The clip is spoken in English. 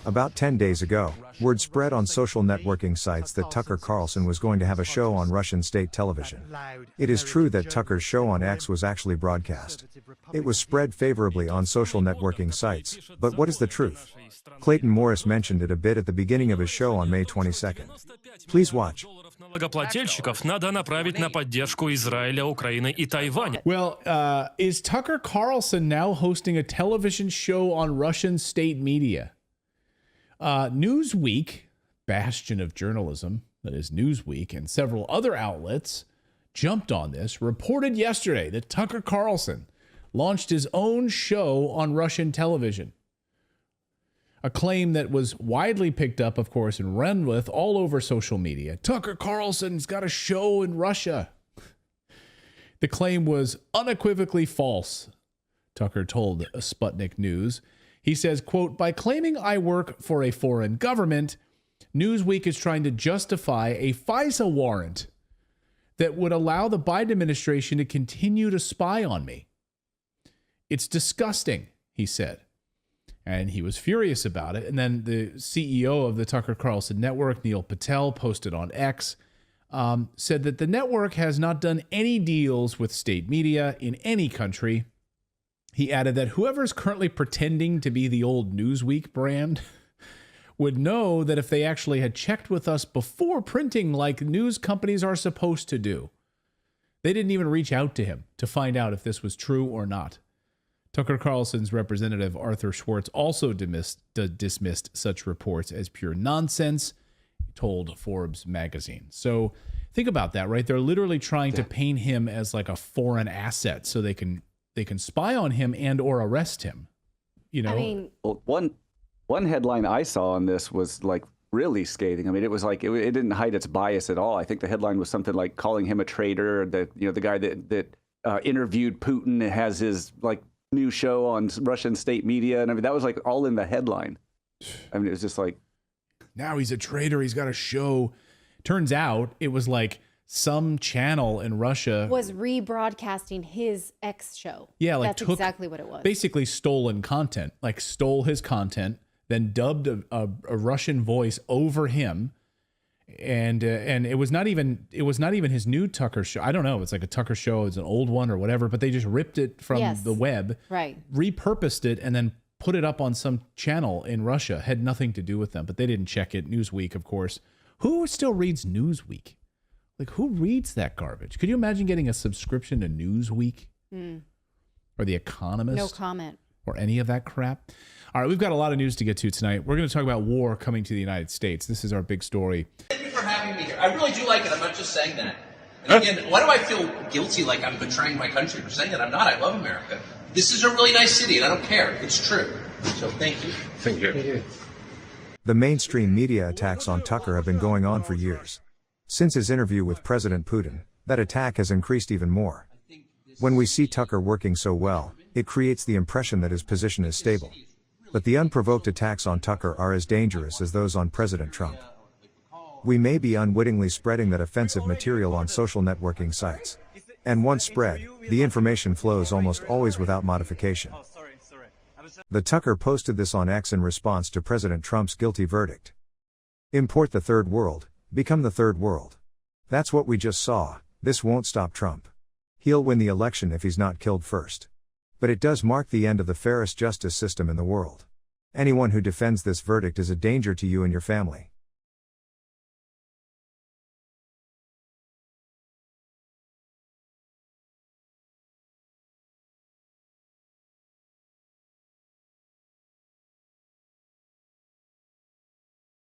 About 10 days ago, word spread on social networking sites that Tucker Carlson was going to have a show on Russian state television. It is true that Tucker's show on X was actually broadcast. It was spread favorably on social networking sites, but what is the truth? Clayton Morris mentioned it a bit at the beginning of his show on May 22nd. Please watch. Налогоплательщиков надо направить на поддержку Израиля, Украины и Тайваня. Well, is Tucker Carlson now hosting a television show on Russian state media? Newsweek, bastion of journalism, that is Newsweek, and several other outlets jumped on this, reported yesterday that Tucker Carlson launched his own show on Russian television. A claim that was widely picked up, of course, and run with all over social media. Tucker Carlson's got a show in Russia. The claim was unequivocally false, Tucker told Sputnik News. He says, quote, by claiming I work for a foreign government, Newsweek is trying to justify a FISA warrant that would allow the Biden administration to continue to spy on me. It's disgusting, he said. And he was furious about it. And then the CEO of the Tucker Carlson Network, Neil Patel, posted on X, said that the network has not done any deals with state media in any country. He added that whoever's currently pretending to be the old Newsweek brand would know that if they actually had checked with us before printing like news companies are supposed to do, they didn't even reach out to him to find out if this was true or not. Tucker Carlson's representative, Arthur Schwartz, also dismissed such reports as pure nonsense, told Forbes magazine. So think about that, right? They're literally trying to paint him as like a foreign asset so they can spy on him and or arrest him. You know, I mean, well, one headline I saw on this was like really scathing. I mean, it was like it didn't hide its bias at all. I think the headline was something like calling him a traitor. That the guy that interviewed Putin has his like new show on Russian state media, and I mean that was like all in the headline. I mean, it was just like, now he's a traitor. He's got a show. Turns out it was like some channel in Russia was rebroadcasting his X show. Yeah, like that's exactly what it was. Basically stolen content, like stole his content, then dubbed a Russian voice over him, and it was not even his new Tucker show. I don't know. It's like a Tucker show. It's an old one or whatever. But they just ripped it from the web, right? Repurposed it, and then put it up on some channel in Russia. Had nothing to do with them, but they didn't check it. Newsweek, of course. Who still reads Newsweek? Like, who reads that garbage? Could you imagine getting a subscription to Newsweek or The Economist? No comment. Or any of that crap? All right, we've got a lot of news to get to tonight. We're going to talk about war coming to the United States. This is our big story. Thank you for having me here. I really do like it. I'm not just saying that. And again, why do I feel guilty like I'm betraying my country for saying that? I'm not. I love America. This is a really nice city, and I don't care. It's true. So thank you. Thank you. The mainstream media attacks on Tucker have been going on for years. Since his interview with President Putin, that attack has increased even more. When we see Tucker working so well, it creates the impression that his position is stable. But the unprovoked attacks on Tucker are as dangerous as those on President Trump. We may be unwittingly spreading that offensive material on social networking sites. And once spread, the information flows almost always without modification. The Tucker posted this on X in response to President Trump's guilty verdict. Import the third world, become the third world. That's what we just saw. This won't stop Trump. He'll win the election if he's not killed first. But it does mark the end of the fairest justice system in the world. Anyone who defends this verdict is a danger to you and your family.